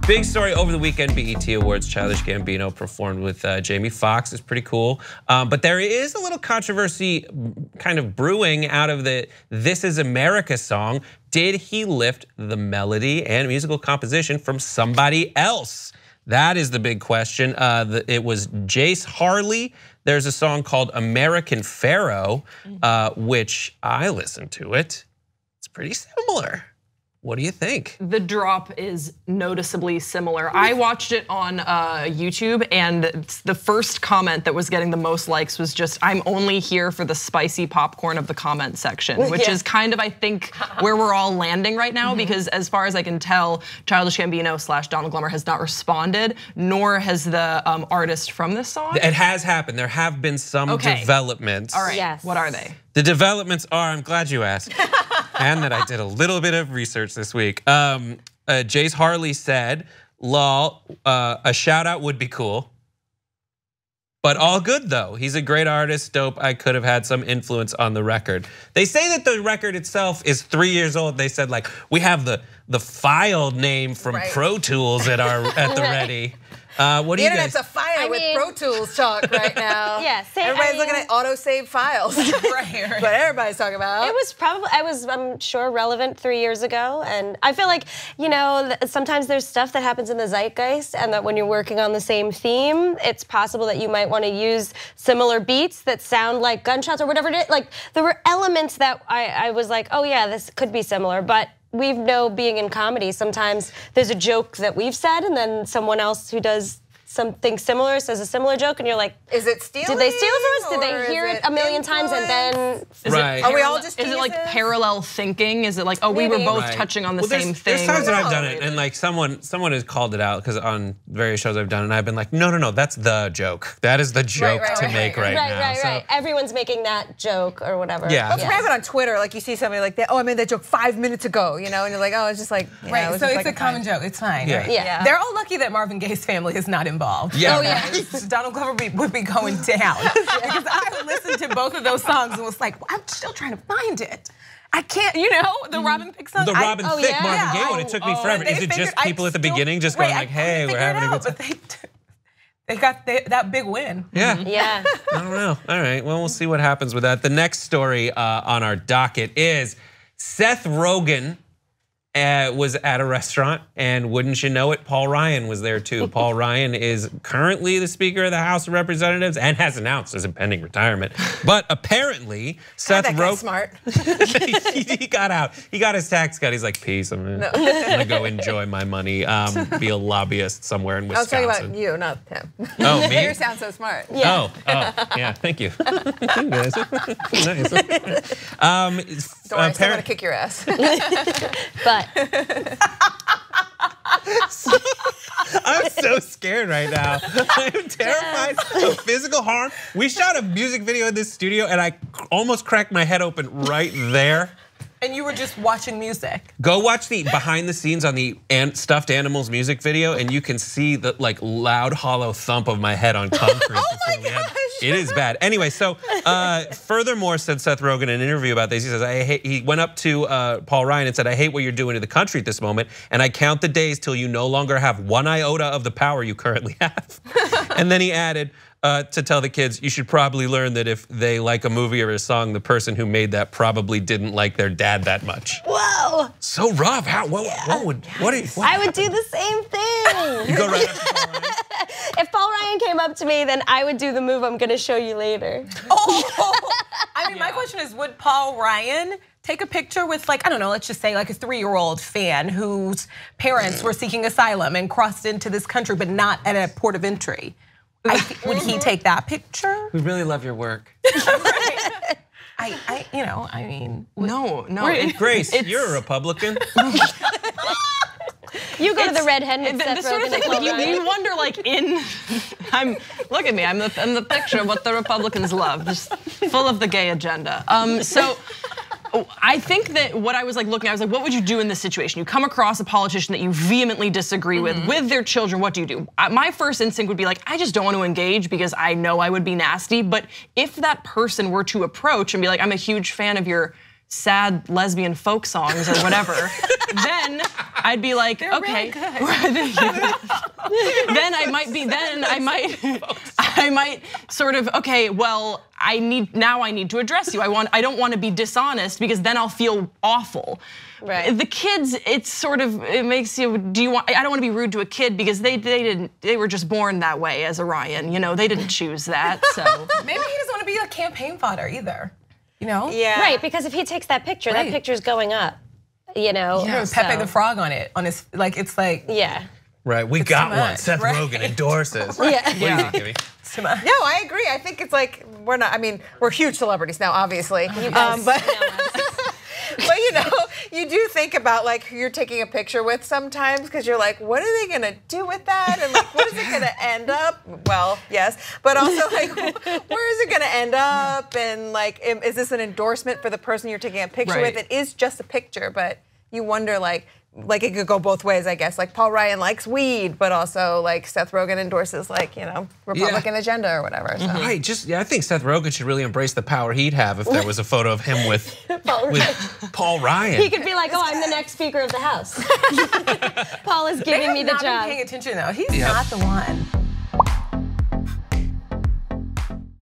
Big story over the weekend, BET Awards, Childish Gambino performed with Jamie Foxx. It's pretty cool. But there is a little controversy kind of brewing out of the This Is America song. Did he lift the melody and musical composition from somebody else? That is the big question. It was Jace Harley. There's a song called American Pharaoh, which I listened to it. It's pretty similar. What do you think? The drop is noticeably similar. I watched it on YouTube, and the first comment that was getting the most likes was just, "I'm only here for the spicy popcorn of the comment section," which is kind of, I think, where we're all landing right now, because as far as I can tell, Childish Gambino / Donald Glover has not responded, nor has the artist from this song. It has happened. There have been some developments. All right, yes. What are they? The developments are, I'm glad you asked, and that I did a little bit of research this week. Jace Harley said, lol, a shout out would be cool, but all good though. He's a great artist, dope. I could have had some influence on the record. They say that the record itself is 3 years old. They said like, we have the file name from Pro Tools at the ready. What do you guys? The internet's afire with Pro Tools talk right now. Yeah, everybody's looking at auto-save files. Right. But everybody's talking about. It was probably, I'm sure, relevant 3 years ago. And I feel like, sometimes there's stuff that happens in the zeitgeist, and that when you're working on the same theme, it's possible that you might want to use similar beats that sound like gunshots or whatever it is. Like, there were elements that I was like, oh yeah, this could be similar, but we know, being in comedy, sometimes there's a joke that we've said, and then someone else who does something similar says a similar joke, and you're like, is it stealing? Did they steal it from us? Did they hear it a million times and then? Are we all just? Is it like parallel thinking? Is it like, oh, we were both touching on the same thing? There's times that I've done it, and like someone has called it out, because on various shows I've done, and I've been like, no, that's the joke. That is the joke to make right now. Right. Everyone's making that joke or whatever. Yeah. Let's grab it on Twitter. Like you see somebody like that. Oh, I made that joke 5 minutes ago. And you're like, oh, it's just like. Right. So it's a common joke. It's fine. Yeah. They're all lucky that Marvin Gaye's family is not involved. Yeah. Oh yeah. Donald Glover would be going down, because I listened to both of those songs and was like, well, I'm still trying to find it. I can't, the Robin Thicke song. The Robin Thicke Marvin Gaye one. It took me forever. Is it just people at the beginning just going like, hey, we're having a good time? But they got that big win. Yeah. Yeah. I don't know. All right. Well, we'll see what happens with that. The next story on our docket is Seth Rogen was at a restaurant, and wouldn't you know it, Paul Ryan was there too. Paul Ryan is currently the Speaker of the House of Representatives and has announced his impending retirement. But apparently, Seth Rogen, smart. he got out. He got his tax cut. He's like, peace. I'm gonna go enjoy my money, be a lobbyist somewhere in Wisconsin. I was talking about you, not him. Oh, me? You sound so smart. Yeah. Oh, yeah. Thank you. Nice. Don't worry, I'm still gonna kick your ass. But I'm so scared right now. I'm terrified of physical harm. We shot a music video in this studio, and I almost cracked my head open right there. And you were just watching music. Go watch the behind the scenes on the Stuffed Animals music video, and you can see the like loud hollow thump of my head on concrete. Oh my gosh. It is bad. Anyway, so furthermore, said Seth Rogen in an interview about this. He says, he went up to Paul Ryan and said, I hate what you're doing to the country at this moment, and I count the days till you no longer have one iota of the power you currently have. And then he added, to tell the kids, you should probably learn that if they like a movie or a song, the person who made that probably didn't like their dad that much. whoa. So rough. What I would do the same thing. You go right up to Paul Ryan? If Paul Ryan came up to me, then I would do the move I'm gonna show you later. I mean, my question is, would Paul Ryan take a picture with, like, I don't know, let's just say like a 3-year-old fan whose parents were seeking asylum and crossed into this country, but not at a port of entry? Would he take that picture? We really love your work. I mean, no. Grace, you're a Republican. You go to the Red Hen with Seth sort of Rogen. thing, like you wonder, like look at me, I'm the picture of what the Republicans love, just full of the gay agenda. So I think that what I was like looking at, I was like, what would you do in this situation? You come across a politician that you vehemently disagree with their children, what do? My first instinct would be like, I just don't want to engage because I know I would be nasty. But if that person were to approach and be like, I'm a huge fan of your sad lesbian folk songs or whatever, then I'd be like, They're okay. really Then I might sort of, okay, well, I need to address you. I don't want to be dishonest because then I'll feel awful. Right. The kids, it makes you. I don't want to be rude to a kid because they were just born that way as Orion. You know, they didn't choose that. So maybe he doesn't want to be a campaign fodder either. You know? Yeah. Right, because if he takes that picture, that picture's going up. You know. Yeah, Pepe the Frog on his it's like. Yeah. Right, we got too one. much, Seth right? Rogen endorses. Yeah. What do you think, Kimmy? No, I agree. I think it's like we're not. I mean, we're huge celebrities now, obviously. But you know, you do think about like who you're taking a picture with sometimes because you're like, what are they gonna do with that? And like, what is it gonna end up? Well, yes, but also like, where is it gonna end up? And like, is this an endorsement for the person you're taking a picture with? It is just a picture, but you wonder like it could go both ways, I guess. Like Paul Ryan likes weed, but also like Seth Rogen endorses like, you know, Republican agenda or whatever. So. Right, I think Seth Rogen should really embrace the power he'd have if there was a photo of him with Paul Ryan. He could be like, oh, I'm the next Speaker of the House. Paul is giving me the job. Not been paying attention though. He's not the one.